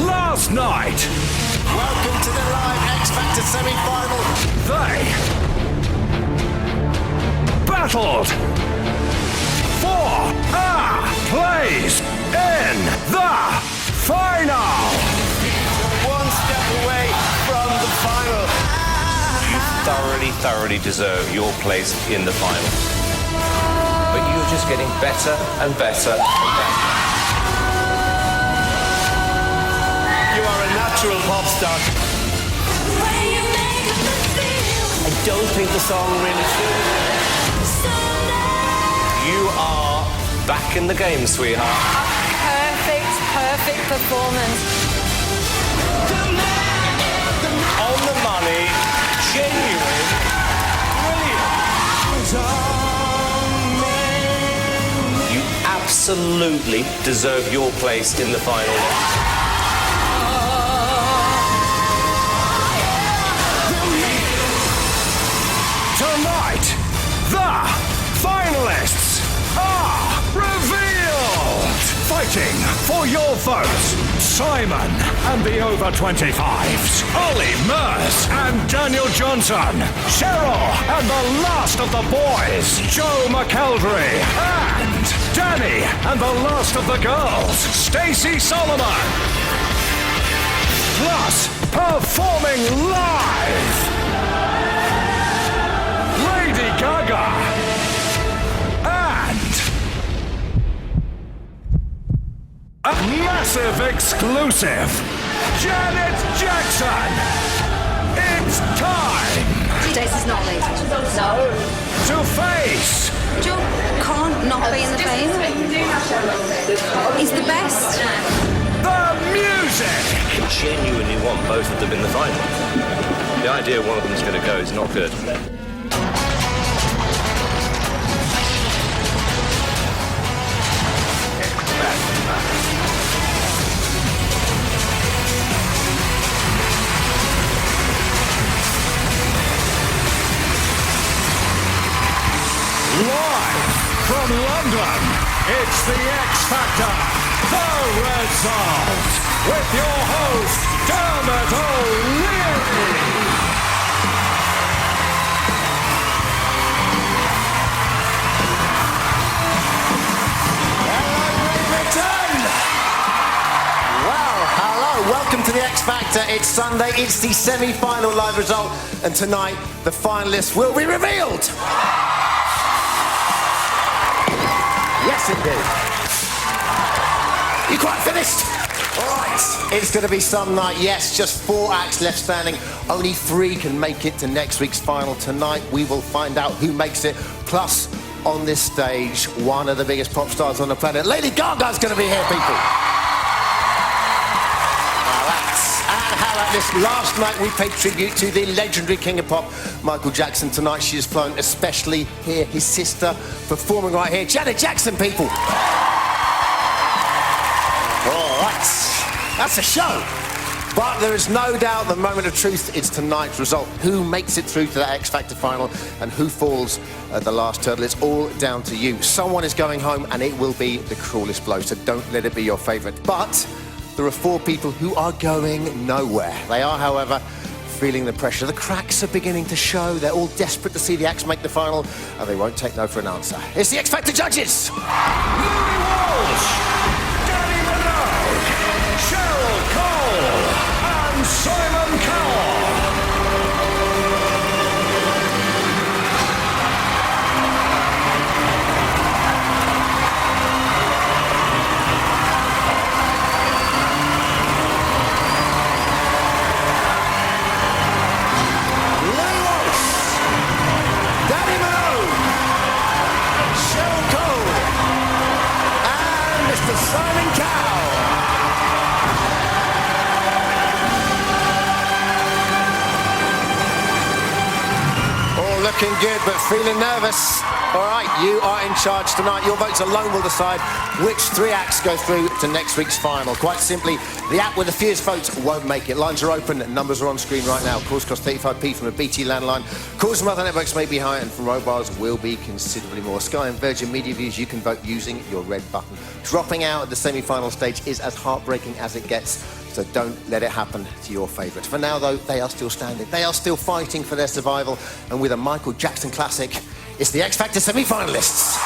last night. Welcome to the live X Factor semi-final. They battled for a place in the final. One step away from the final. You thoroughly deserve your place in the final. But you're just getting better and better and better. You are a natural pop star. I don't think the song really suits. You are back in the game, sweetheart. Perfect performance. On the money, genuine, brilliant. You absolutely deserve your place in the final. Tonight, the finalists are revealed. Fighting for your vote, Simon and the over 25s, Ollie Murs and Daniel Johnson, Cheryl and the last of the boys, Joe McElderry, and Danny and the last of the girls, Stacey Solomon. Plus, performing live, Lady Gaga. A massive exclusive, Janet Jackson. It's time Stacey's not late. No. to face Joe can't not be in the final. He's the best. the music. I genuinely want both of them in the final. The idea one of them's going to go is not good. Live from London, it's the X Factor, the result, with your host, Dermot O'Leary. Well, hello, welcome to the X Factor. It's Sunday, it's the semi-final live result, and tonight the finalists will be revealed. Yes, indeed. You quite finished? All right. It's going to be some night. Yes, just 4 acts left standing. Only 3 can make it to next week's final. Tonight, we will find out who makes it. Plus, on this stage, one of the biggest pop stars on the planet, Lady Gaga's going to be here, people. How about this? Last night we paid tribute to the legendary King of Pop, Michael Jackson. Tonight she has flown especially here, his sister, performing right here. Janet Jackson, people. All right, that's a show. But there is no doubt the moment of truth is tonight's result. Who makes it through to that X Factor final and who falls at the last hurdle? It's all down to you. Someone is going home and it will be the cruelest blow, so don't let it be your favourite. But there are 4 people who are going nowhere. They are, however, feeling the pressure. The cracks are beginning to show. They're all desperate to see the acts make the final, and they won't take no for an answer. It's the X Factor judges. Louis Walsh, Danny Minogue, Cheryl Cole, and Simon Cowell. Simon Cowell. All looking good, but feeling nervous. All right, you are in charge tonight. Your votes alone will decide which 3 acts go through to next week's final. Quite simply, the act with the fewest votes won't make it. Lines are open, numbers are on screen right now. Calls cost 35p from a BT landline. Calls from other networks may be higher, and from mobiles will be considerably more. Sky and Virgin Media Views, you can vote using your red button. Dropping out at the semi-final stage is as heartbreaking as it gets. So don't let it happen to your favourites. For now, though, they are still standing. They are still fighting for their survival. And with a Michael Jackson classic, it's the X Factor semi-finalists.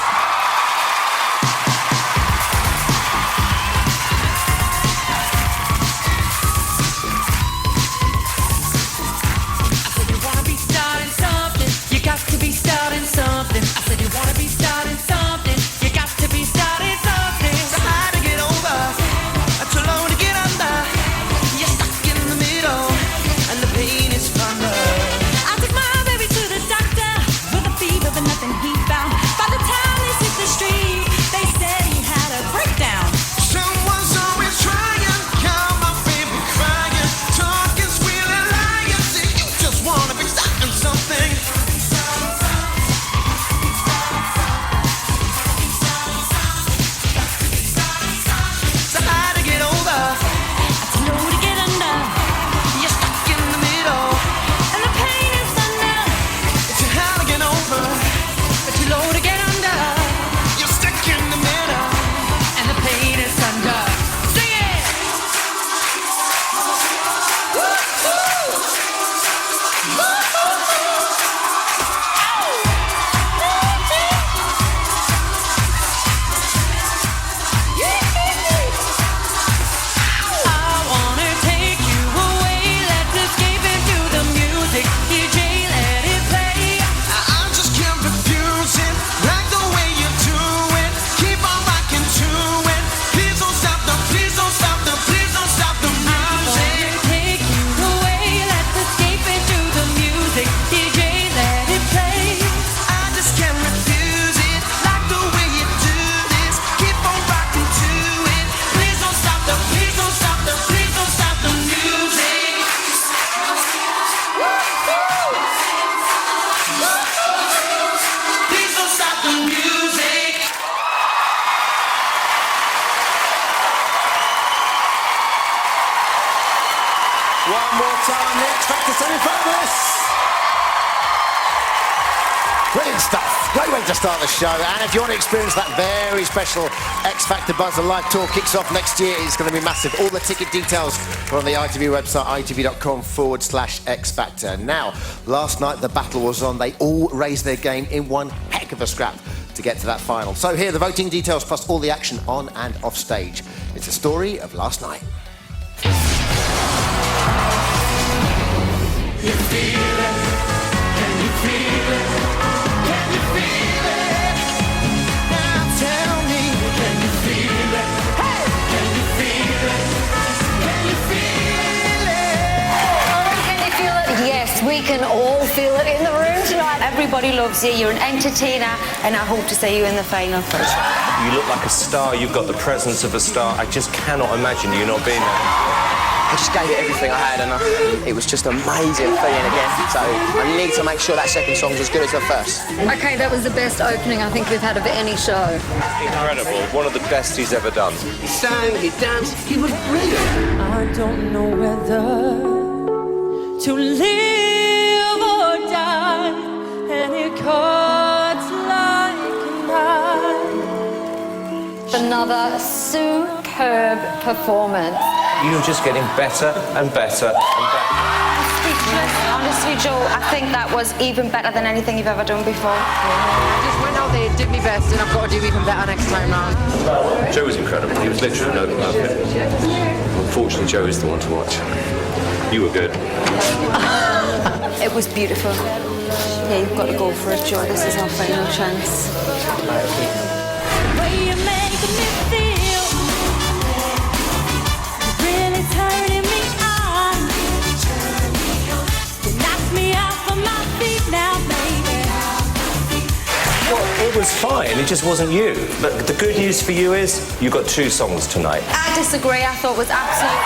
One more time, the X Factor semi-finalists. Brilliant stuff. Great way to start the show. And if you want to experience that very special X Factor Buzz, the live tour kicks off next year. It's going to be massive. All the ticket details are on the ITV website, itv.com/X Factor. Now, last night the battle was on. They all raised their game in one heck of a scrap to get to that final. So here are the voting details plus all the action on and off stage. It's a story of last night. You feel it? Can you feel it? Can you feel it? Now tell me, can you feel it? Hey! Can you feel it? Can you feel it? Can you feel it? Yes, we can all feel it in the room tonight. Everybody loves you. You're an entertainer, and I hope to see you in the final. You look like a star. You've got the presence of a star. I just cannot imagine you not being there. I just gave it everything I had, and it was just amazing feeling again. So I need to make sure that second song's as good as the first. Okay, that was the best opening I think we've had of any show. Incredible. One of the best he's ever done. He sang, he danced, he was brilliant. I don't know whether to live or die, and it cuts like a knife. Another superb performance. You're just getting better and better and better. Honestly, Joe, I think that was even better than anything you've ever done before. I just went out there, did my best, and I've got to do even better next time round. Joe was incredible. He was literally no love him. Unfortunately, Joe is the one to watch. You were good. It was beautiful. Yeah, you've got to go for it, Joe. This is our final chance. The way you make me feel really turning me on. You knock me off of my feet now, baby. Well, it was fine. It just wasn't you. But the good news for you is you got 2 songs tonight. I disagree. I thought it was absolutely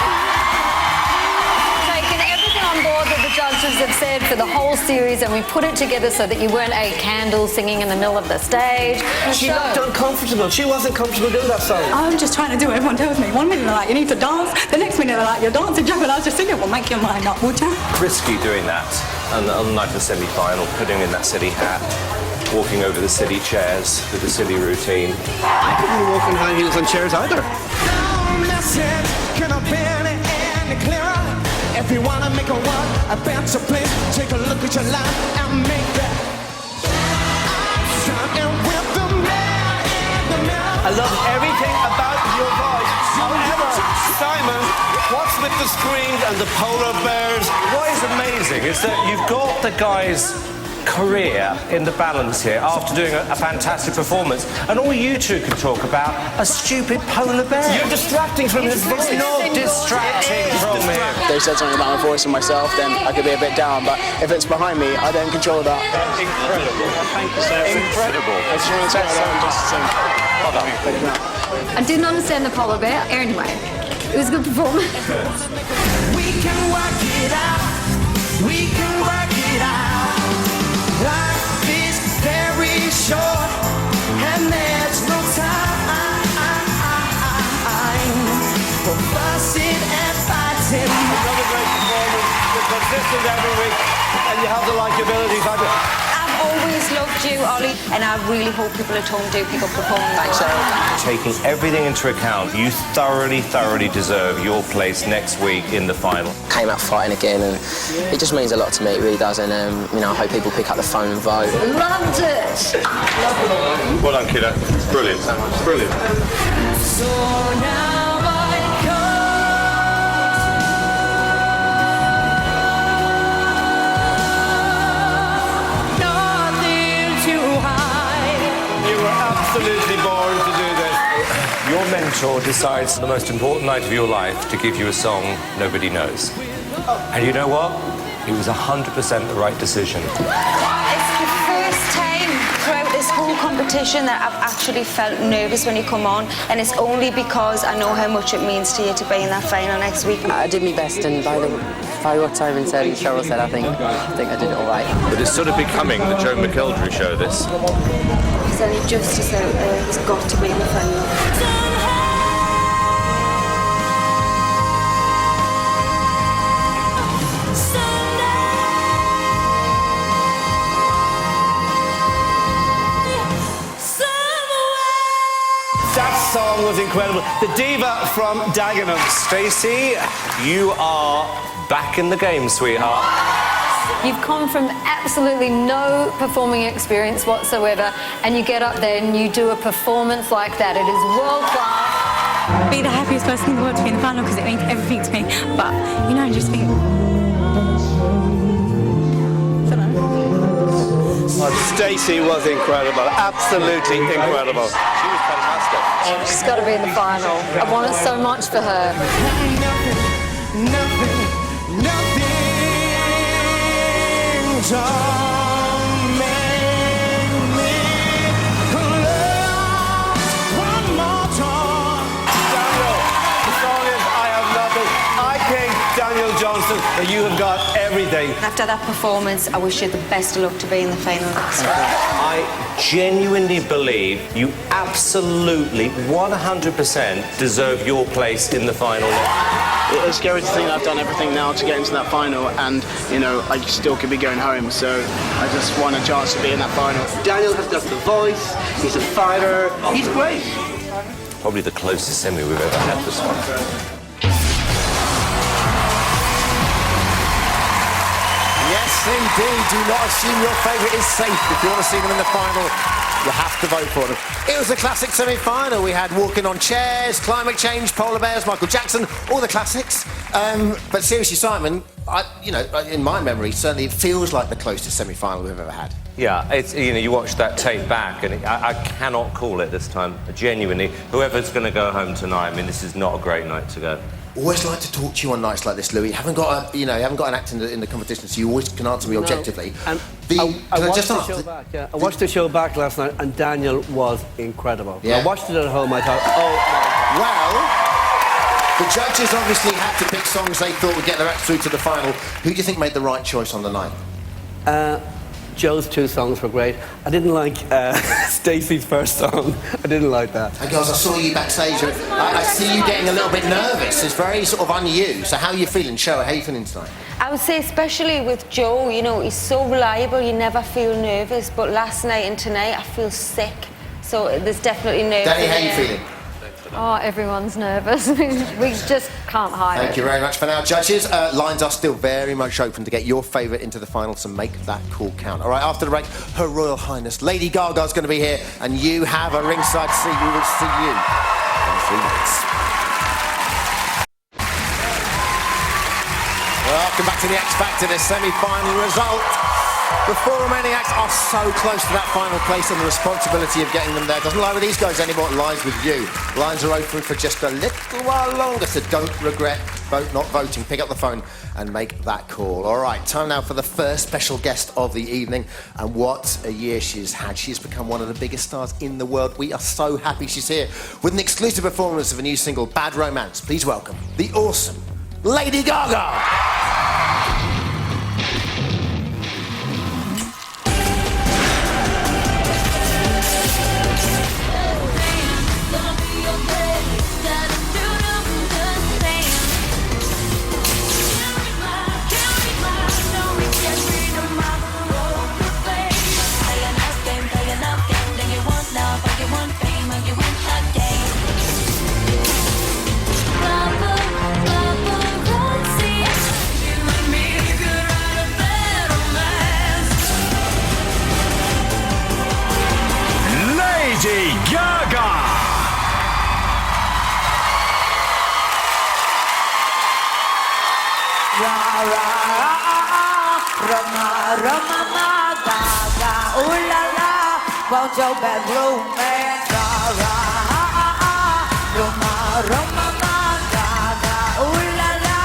taking everything on board that the judges have said for the whole series, and we put it together so that you weren't a candle singing in the middle of the stage. She looked uncomfortable. She wasn't comfortable doing that song. I'm just trying to do what everyone tells me. 1 minute they're like, you need to dance. The next minute they're like, you're dancing, Joe. And I was just thinking, well, make your mind up, would you? Risky doing that. And unlike the semi-final, putting in that silly hat, walking over the silly chairs with the silly routine. I couldn't be walking high heels on chairs either. No message can I barely end. If you wanna make a world a better place, take a look at your life and make that. And with the man in the mirror. I love everything about your voice. However, Simon, what's with the screams and the polar bears? What is amazing is that you've got the guy's career in the balance here after doing a fantastic performance, and all you two can talk about are stupid polar bears. You're distracting from his voice. It's not distracting from him. If they said something about my voice and myself, then I could be a bit down, but if it's behind me, I don't control that. Incredible. Thank you so much. Incredible. Well done. I didn't understand the polar bear. Anyway, it was a good performance. We can work it out. We can work it out. Life is very short, and there's no time for fussing and fighting. Another great performance. You're consistent every week, and you have the likability factor. I've always loved you, Ollie, and I really hope people at home do pick up performing like that. Taking everything into account, you thoroughly deserve your place next week in the final. Came out fighting again, and it just means a lot to me, it really does, and you know, I hope people pick up the phone and vote. Loved it! Well done, kiddo. Brilliant. Brilliant. So now I come. Nothing to hide. You were absolutely born to do this. Your mentor decides the most important night of your life to give you a song nobody knows. And you know what? It was 100% the right decision. It's the first time throughout this whole competition that I've actually felt nervous when you come on, and it's only because I know how much it means to you to be in that final next week. I did my best, and by what Simon said and Cheryl said, I think I did it all right. But it's sort of becoming the Joe McElderry show, this. There's only justice out there. He's got to be in the final. That song was incredible. The diva from Dagenham. Stacey, you are back in the game, sweetheart. You've come from absolutely no performing experience whatsoever, and you get up there and you do a performance like that. It is world class. Be the happiest person in the world to be in the final because it means everything to me. But, you know, I just think... Stacey was incredible. Absolutely incredible. She was fantastic. She's got to be in the final. I want it so much for her. Nothing don't make me love one more time. Daniel, the song is I Have Nothing. I think, Daniel Johnston, that you have got everything. After that performance, I wish you the best of luck to be in the final next week. I genuinely believe you absolutely 100% deserve your place in the final. It's scary to think I've done everything now to get into that final, and, you know, I still could be going home, so I just want a chance to be in that final. Daniel has got the voice, he's a fighter, he's great. Probably the closest semi we've ever had, this one. Yes, indeed. Do not assume your favourite is safe. If you want to see them in the final, you have to vote for them. It was a classic semi-final. We had Walking on Chairs, Climate Change, Polar Bears, Michael Jackson, all the classics. But seriously, Simon, in my memory, certainly it feels like the closest semi-final we've ever had. Yeah, it's, you watch that tape back, and I cannot call it this time. Genuinely, whoever's going to go home tonight, I mean, this is not a great night to go. Always like to talk to you on nights like this, Louis. You haven't got an act in the competition, so you always can answer me objectively. And I watched the show back last night, and Daniel was incredible. Yeah. I watched it at home. I thought, oh. Well, the judges obviously had to pick songs they thought would get their act through to the final. Who do you think made the right choice on the night? Joe's two songs were great. I didn't like Stacey's first song. I didn't like that. Hey guys, I saw you backstage. I see you getting a little bit nervous. It's very sort of unused. So how are you feeling? Show how are you feeling tonight? I would say especially with Joe, he's so reliable, you never feel nervous, but last night and tonight I feel sick. So there's definitely nerves. Danny, how are you feeling? Oh, everyone's nervous. We just can't hide Thank you very much for now, judges. Lines are still very much open to get your favourite into the final, so make that call count. All right, after the break, Her Royal Highness Lady Gaga's going to be here, and you have a ringside seat. We will see you in 3 minutes. Welcome back to the X Factor, the semi-final result. The four remaining acts are so close to that final place, and the responsibility of getting them there doesn't lie with these guys anymore, it lies with you. Lines are open for just a little while longer, so don't regret not voting. Pick up the phone and make that call. All right, time now for the first special guest of the evening, and what a year she's had. She's become one of the biggest stars in the world. We are so happy she's here with an exclusive performance of a new single, Bad Romance. Please welcome the awesome Lady Gaga. Lady Gaga! Ooh la la, want your bad romance, Roma, Gaga. Ooh la la,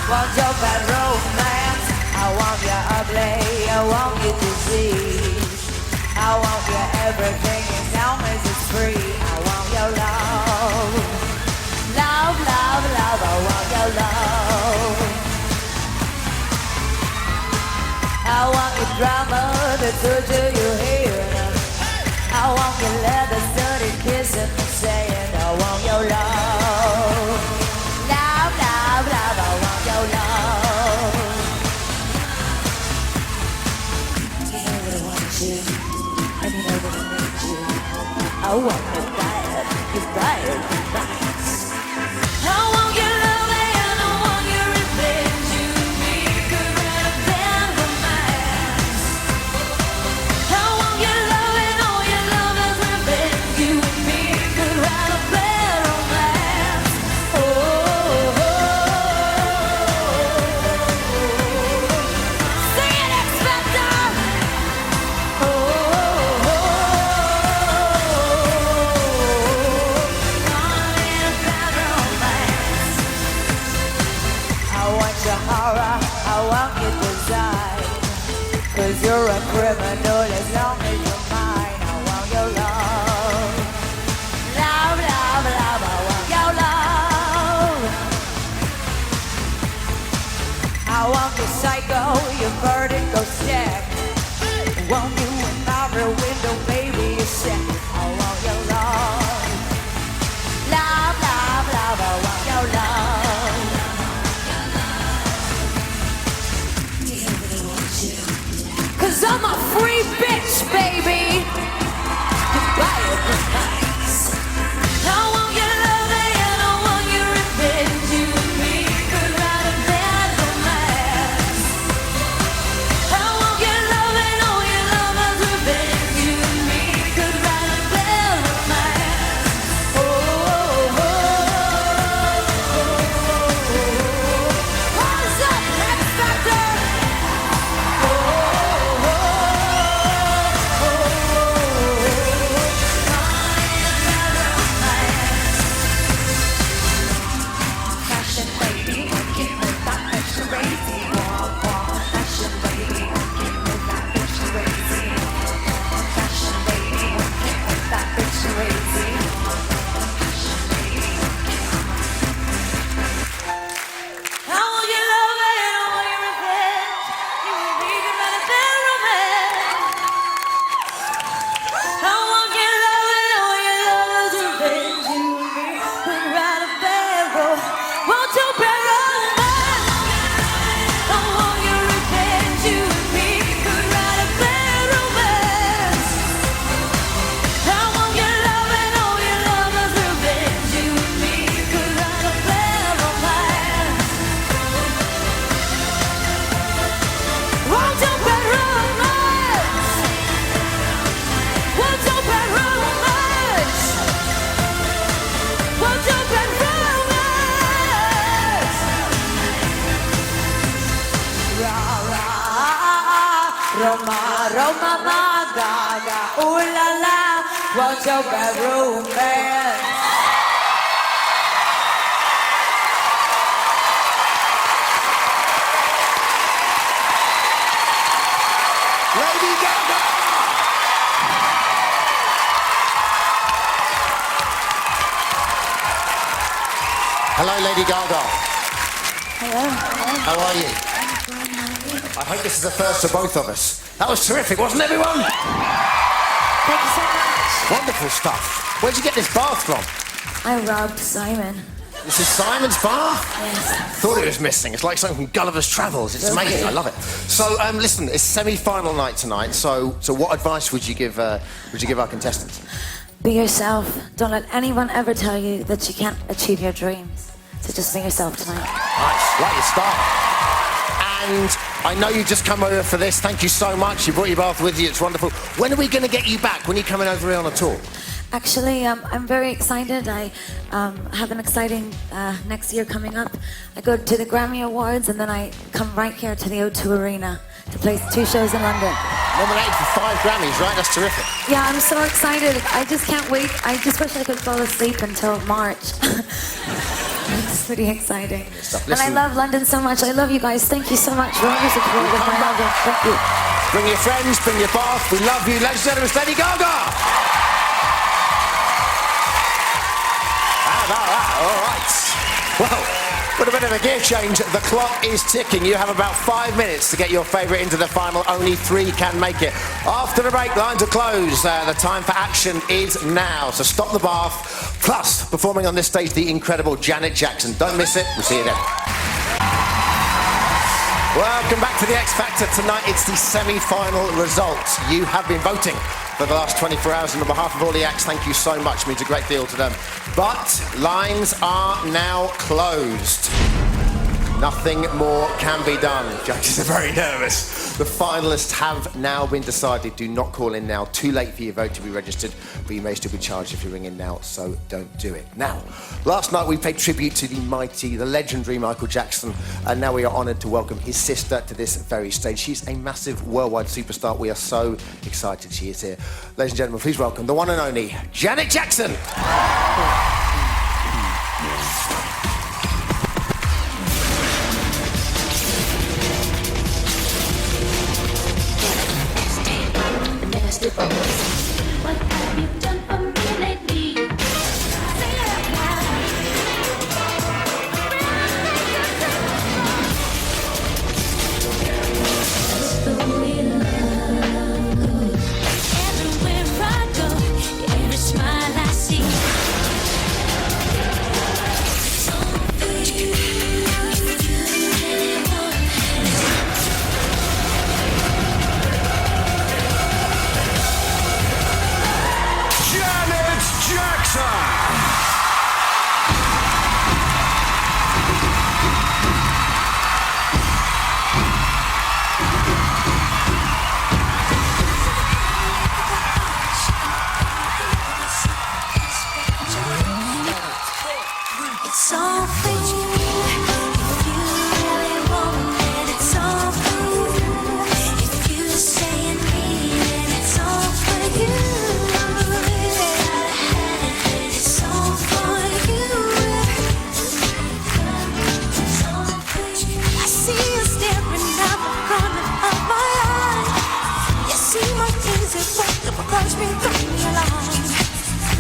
want your bad romance. I want your ugly, I want your disease. I want your everything as long as it's free. I want your love, love, love, love. I want your love. I want your drama, the torture you hear. I want your leather studded kissing and saying I want your love. Love, love, love, I want your love. Do you know what I want you? And you know what I need you. I want you bad, you bad, you bad. I want your love and I want your revenge. You and me could write a bad romance. I want your love and all your love as revenge. You and me could write a bad romance. Oh, oh, oh, oh. Sing it, X Factor. Oh, oh, oh, I want your horror, I want your design. 'Cause you're a criminal as long as you're mine. I want your love. Love, love, love, I want your love. I want your psycho, your vertigo step. Want you in my window, baby, you said. I want your love. Love, love, love, I want your love. Cause I'm a free bitch, baby. You buy it with nice. I want your love and I want your revenge. You and me could write a bad romance. I want your love and all your love as revenge. You and me could write Roma, Roma, ma, gaga, ooh la la, what's your bad romance? Lady Gaga! Hello, Lady Gaga. Hello. How are you? I hope this is the first for both of us. That was terrific, wasn't it, everyone? Thank you so much. Wonderful stuff. Where'd you get this bath from? I robbed Simon. This is Simon's bath? Yes. Thought it was missing. It's like something from Gulliver's Travels. It's amazing. I love it. So, listen, it's semi-final night tonight. So what advice would you give our contestants? Be yourself. Don't let anyone ever tell you that you can't achieve your dreams. So just be yourself tonight. Nice. Like your style. And I know you just come over for this. Thank you so much. You brought your bath with you. It's wonderful. When are we going to get you back? When are you coming over here on a tour? Actually, I'm very excited. I have an exciting next year coming up. I go to the Grammy Awards and then I come right here to the O2 Arena to play 2 shows in London. Nominated for 5 Grammys, right? That's terrific. Yeah, I'm so excited. I just can't wait. I just wish I could fall asleep until March. It's pretty exciting. And I love London so much. I love you guys. Thank you so much for all your support with my album. Thank you. Bring your friends, bring your bath. We love you. Ladies and gentlemen, it's Lady Gaga. All right. Well, with a bit of a gear change, the clock is ticking. You have about 5 minutes to get your favourite into the final. Only 3 can make it. After the break, lines are closed. The time for action is now. So stop the bath. Plus, performing on this stage, the incredible Janet Jackson. Don't miss it. We'll see you then. Welcome back to the X Factor. Tonight, it's the semi-final results. You have been voting for the last 24 hours, and on behalf of all the acts, thank you so much. It means a great deal to them. But lines are now closed. Nothing more can be done. Judges are very nervous. The finalists have now been decided. Do not call in now. Too late for your vote to be registered, but you may still be charged if you ring in now, so don't do it. Now, last night we paid tribute to the mighty, the legendary Michael Jackson, and now we are honoured to welcome his sister to this very stage. She's a massive worldwide superstar. We are so excited she is here. Ladies and gentlemen, please welcome the one and only Janet Jackson. What have you done for me lately? Say it out loud. That's the way love goes. Everywhere I go, every smile I see. It's all for you. If you really want it, it's all for you. If you say and mean it, it's all for you. It's all for you. It's all for you. I see you staring out the corner of my eye. You see my easy way to approach me, throw me along.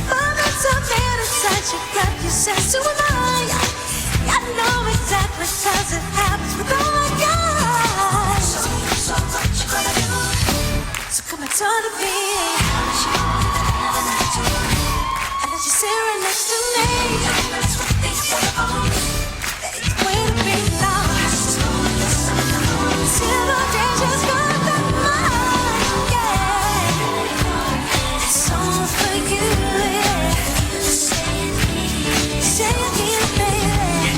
But that's a man inside you, grab your sense to an eye. I know exactly 'cause it happens with all my guys. So what you gonna do? So come and talk to me. And let you sit right next to me. That's what they say. Way to be lost. Till the day just got the mind. Yeah. It's all for you. Yeah. Say it here, baby.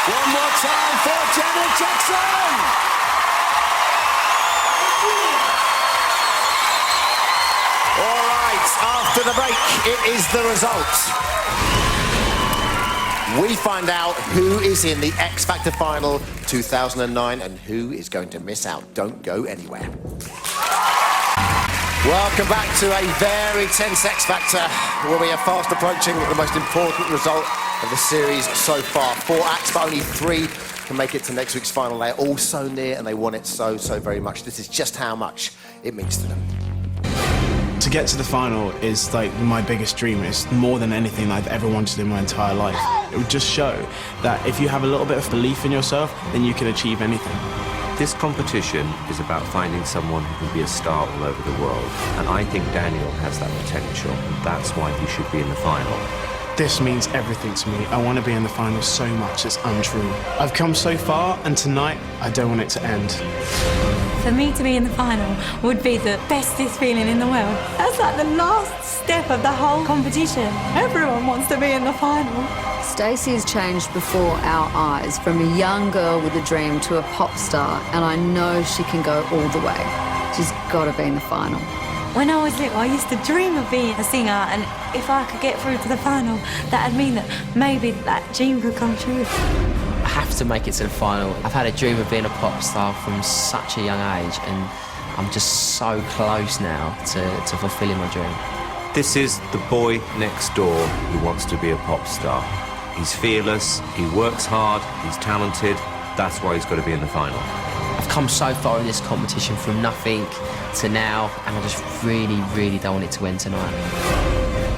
One more time for Janet Jackson! All right, after the break, it is the result. We find out who is in the X Factor Final 2009 and who is going to miss out. Don't go anywhere. Welcome back to a very tense X Factor, where we are fast approaching the most important result of the series so far. 4 acts, but only 3 can make it to next week's final. They're all so near and they want it so, so very much. This is just how much it means to them. To get to the final is like my biggest dream. It's more than anything I've ever wanted in my entire life. It would just show that if you have a little bit of belief in yourself, then you can achieve anything. This competition is about finding someone who can be a star all over the world. And I think Daniel has that potential, and that's why he should be in the final. This means everything to me. I want to be in the final so much it's untrue. I've come so far, and tonight, I don't want it to end. For me to be in the final would be the bestest feeling in the world. That's like the last step of the whole competition. Everyone wants to be in the final. Stacey has changed before our eyes from a young girl with a dream to a pop star, and I know she can go all the way. She's got to be in the final. When I was little, I used to dream of being a singer, and if I could get through to the final, that'd mean that maybe that dream could come true. I have to make it to the final. I've had a dream of being a pop star from such a young age, and I'm just so close now to fulfilling my dream. This is the boy next door who wants to be a pop star. He's fearless, he works hard, he's talented. That's why he's got to be in the final. I've come so far in this competition from nothing to now, and I just really, really don't want it to end tonight.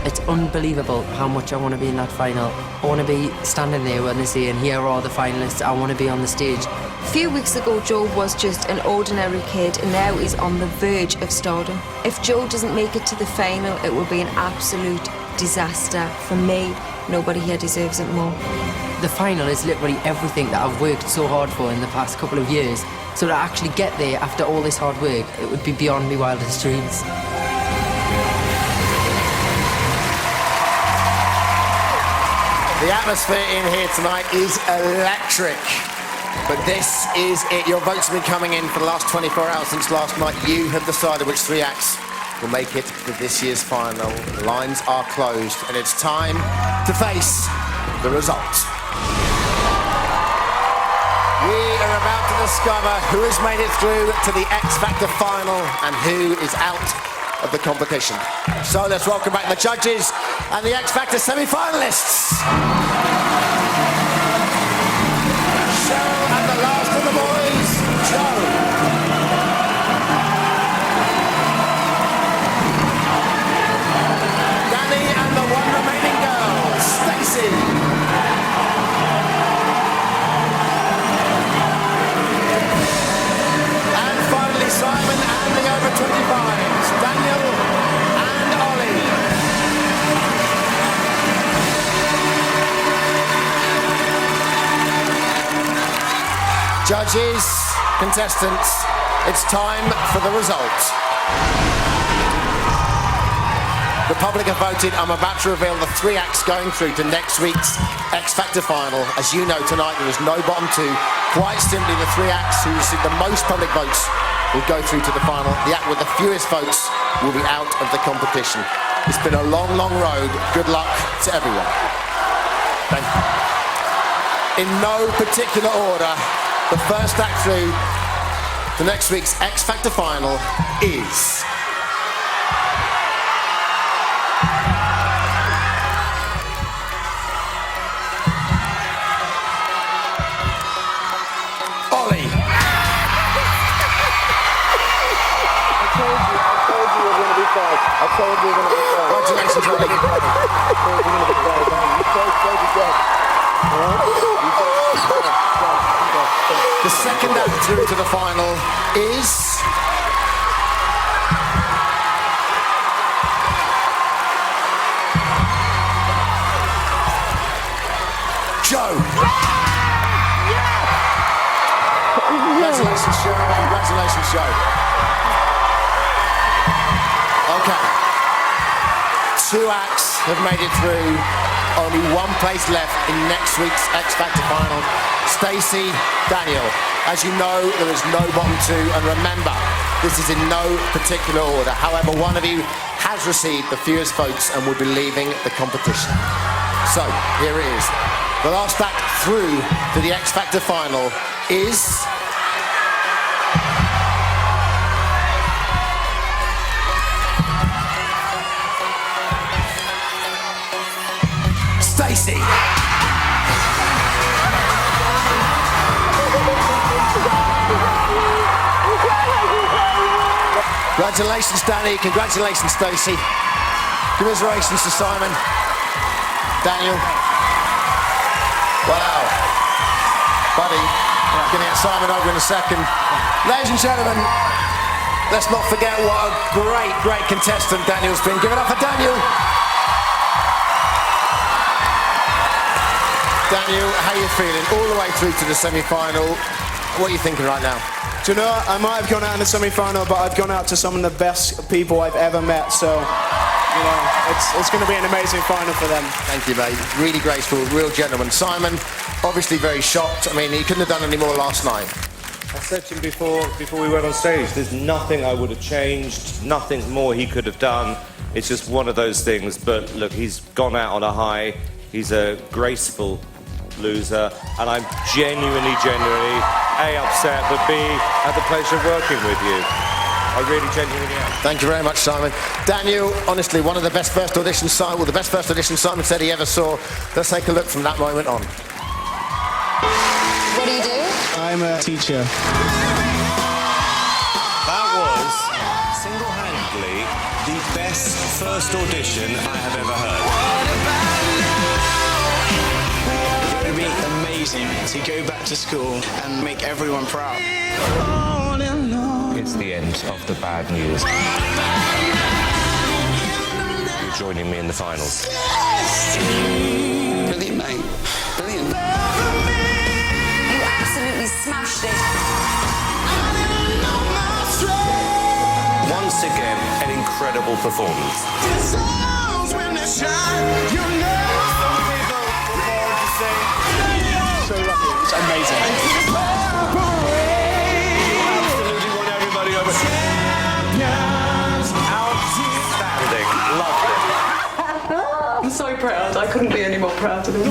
It's unbelievable how much I want to be in that final. I want to be standing there when they say, and here are all the finalists. I want to be on the stage. A few weeks ago, Joe was just an ordinary kid, and now he's on the verge of stardom. If Joe doesn't make it to the final, it will be an absolute disaster. For me, nobody here deserves it more. The final is literally everything that I've worked so hard for in the past couple of years. So to actually get there after all this hard work, it would be beyond my wildest dreams. The atmosphere in here tonight is electric. But this is it. Your votes have been coming in for the last 24 hours since last night. You have decided which 3 acts will make it to this year's final. The lines are closed, and it's time to face the results. We are about to discover who has made it through to the X Factor final and who is out of the competition. So let's welcome back the judges and the X Factor semi-finalists. Cheryl and the last of the boys, Joe. Danny and the one remaining girl, Stacey. Simon and the over 25s, Daniel and Ollie. Judges, contestants, it's time for the results. The public have voted. I'm about to reveal the 3 acts going through to next week's X Factor final. As you know, tonight there is no bottom 2. Quite simply, the 3 acts who received the most public votes will go through to the final. The act with the fewest votes will be out of the competition. It's been a long, long road. Good luck to everyone. Thank you. In no particular order, the first act through The next week's X Factor final is... Ollie. I told you you were going to be fine. I told you you were going to be fine. Congratulations, Ollie. I told you you were going to be fine. You told me dead. The second act through to the final is... Joe. Congratulations, Joe. Congratulations, Joe. Okay. 2 acts have made it through. Only 1 place left in next week's X Factor final. Stacey, Daniel. As you know, there is no bottom 2, and remember, this is in no particular order. However, one of you has received the fewest votes and will be leaving the competition. So, here it is. The last act through to the X Factor final is... Stacey. Congratulations, Danny. Congratulations, Stacey. Commiserations to Simon. Daniel. Wow. Buddy. Gonna get Simon over in a second. Ladies and gentlemen, let's not forget what a great contestant Daniel's been. Give it up for Daniel. Daniel, how are you feeling? All the way through to the semi-final. What are you thinking right now? Do you know what? I might have gone out in the semi-final, but I've gone out to some of the best people I've ever met, so, you know, it's going to be an amazing final for them. Thank you, mate. Really graceful, real gentleman. Simon, obviously very shocked. I mean, he couldn't have done any more last night. I said to him before we went on stage, there's nothing I would have changed, nothing more he could have done. It's just one of those things, but look, he's gone out on a high. He's a graceful loser, and I'm genuinely, A, upset, but B, had the pleasure of working with you. I really genuinely am. Thank you very much, Simon. Daniel, honestly, one of the best first auditions, the best first audition Simon said he ever saw. Let's take a look from that moment on. What do you do? I'm a teacher. That was, single-handedly, the best first audition I have ever heard. It would be amazing to go back to school and make everyone proud. It's the end of the bad news. You're joining me in the finals. Brilliant, mate. Brilliant. You absolutely smashed it. Once again, an incredible performance. So lucky. It's amazing. Absolutely won everybody over. Outstanding. Loved it. I'm so proud. I couldn't be any more proud of them. You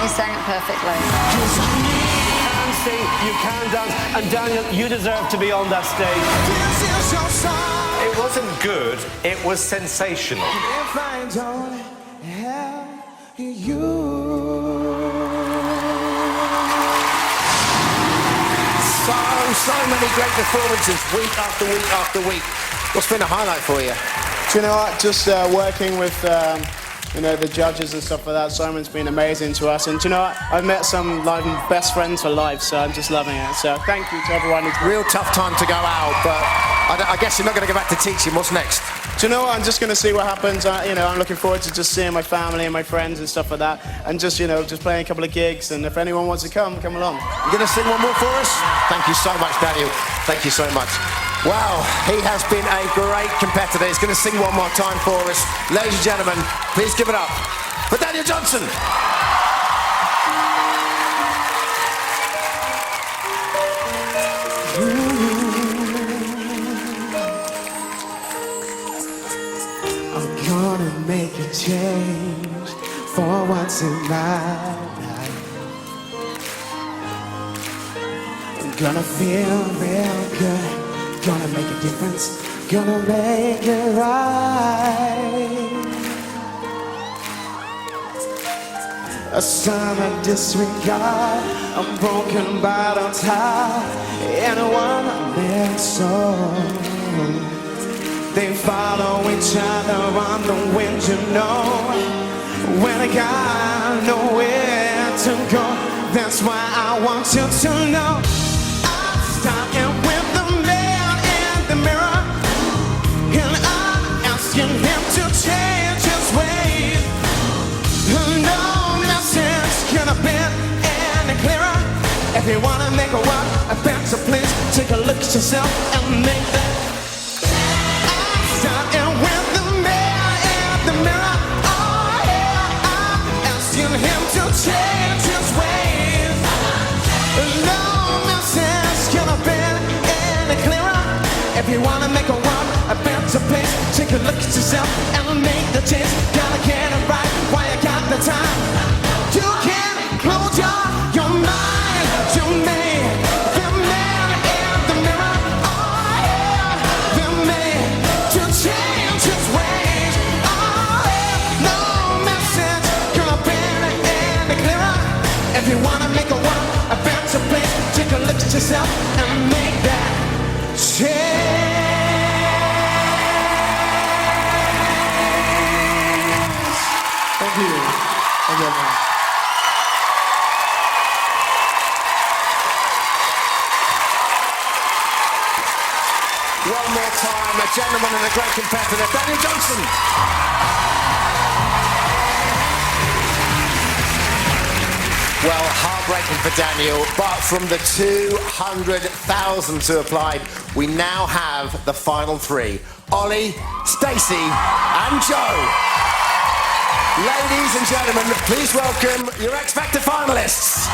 sang it perfectly. You can sing, you can dance, and Daniel, you deserve to be on that stage. It wasn't good, it was sensational. If I don't have you. So many great performances, week after week after week. What's been a highlight for you? Do you know what? Just working with, you know, the judges and stuff like that. Simon's been amazing to us. And do you know what? I've met some like best friends for life, so I'm just loving it. So thank you to everyone. Real tough time to go out, but I guess you're not going to go back to teaching. What's next? Do you know what? I'm just going to see what happens. You know, I'm looking forward to just seeing my family and my friends and stuff like that. And just, you know, just playing a couple of gigs. And if anyone wants to come along. You're going to sing one more for us? Thank you so much, Daniel. Thank you so much. Wow, he has been a great competitor. He's going to sing one more time for us. Ladies and gentlemen, please give it up for Daniel Johnston. I'm gonna make a change for once in my life. Gonna feel real good. Gonna make a difference. Gonna make it right. A sign of disregard. I'm broken bottle top. Anyone there so they follow each other on the wind, you know. When I got nowhere to go, that's why I want you to know. I'm starting with the man in the mirror, and I'm asking him to change his ways. No message could have been any clearer. If you wanna make a world a better place, take a look at yourself and make that. I'm starting with the man in the mirror. Oh yeah, I'm asking him to change his ways. No message could have been any clearer. If you wanna make a world a better place, take a look at yourself and make the change. Gotta get it right while you got the time. You can close your mind to me. The man in the mirror, oh yeah, the man to change his ways. Oh yeah, no message could have been any clearer. If you wanna make a world a better place, take a look at yourself and make that change. Thank you. Thank you, everyone. One more time, a gentleman and a great competitor, Daniel Johnston. Well, heartbreaking for Daniel, but from the 200,000 who applied, we now have the final three: Ollie, Stacey, and Joe. Ladies and gentlemen, please welcome your X Factor finalists.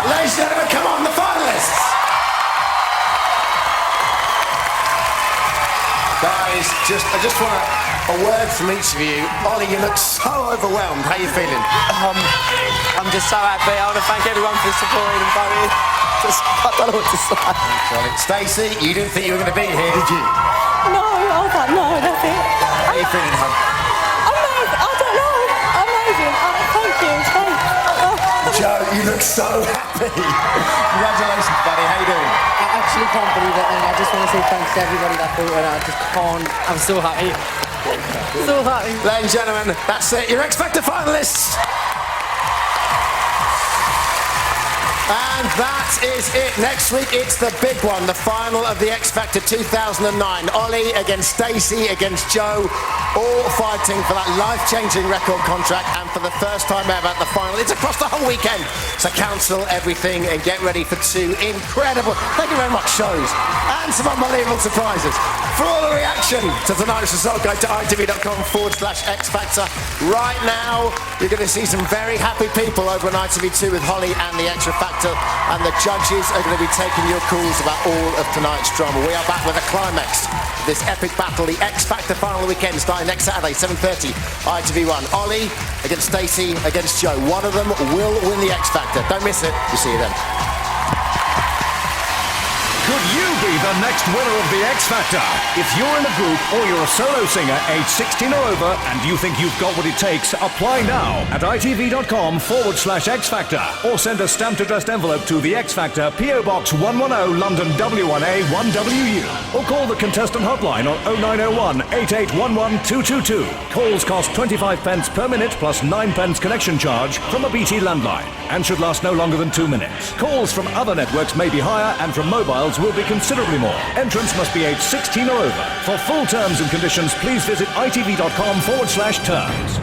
Ladies and gentlemen, come on, the finalists! Guys, I just want a word from each of you. Ollie, you look so overwhelmed. How are you feeling? I'm just so happy. I want to thank everyone for supporting and voting. I don't know what to say. Stacey, you didn't think you were going to be here, did you? No, I was like, no, that's it. How are you feeling, hon? Amazing. I don't know. Amazing. Thank you. Joe, you look so happy. Congratulations, buddy. How you doing? I actually can't believe it, and I just want to say thanks to everybody that voted. I just can't. I'm so happy. So happy. Ladies and gentlemen, that's it. Your X Factor finalists. And that is it. Next week, it's the big one, the final of the X Factor 2009. Ollie against Stacey against Joe, all fighting for that life-changing record contract, and for the first time ever, the final. It's across the whole weekend. So cancel everything and get ready for two incredible, thank you very much, shows and some unbelievable surprises. For all the reaction to tonight's result, go to itv.com/X Factor. Right now, you're going to see some very happy people over on ITV2 with Holly and the Extra Factor, and the judges are going to be taking your calls about all of tonight's drama. We are back with a climax of this epic battle, the X Factor final weekend, starting next Saturday, 7:30, ITV1. Ollie against Stacey against Joe. One of them will win the X Factor. Don't miss it. We'll see you then. Could you be the next winner of the X Factor? If you're in a group or you're a solo singer aged 16 or over and you think you've got what it takes, apply now at itv.com/X Factor, or send a stamped addressed envelope to the X Factor, PO Box 110, London W1A 1WU, or call the contestant hotline on 0901 8811 222. Calls cost 25 pence per minute plus 9 pence connection charge from a BT landline and should last no longer than 2 minutes. Calls from other networks may be higher, and from mobiles will be considerably more. Entrants must be aged 16 or over. For full terms and conditions, please visit itv.com/terms.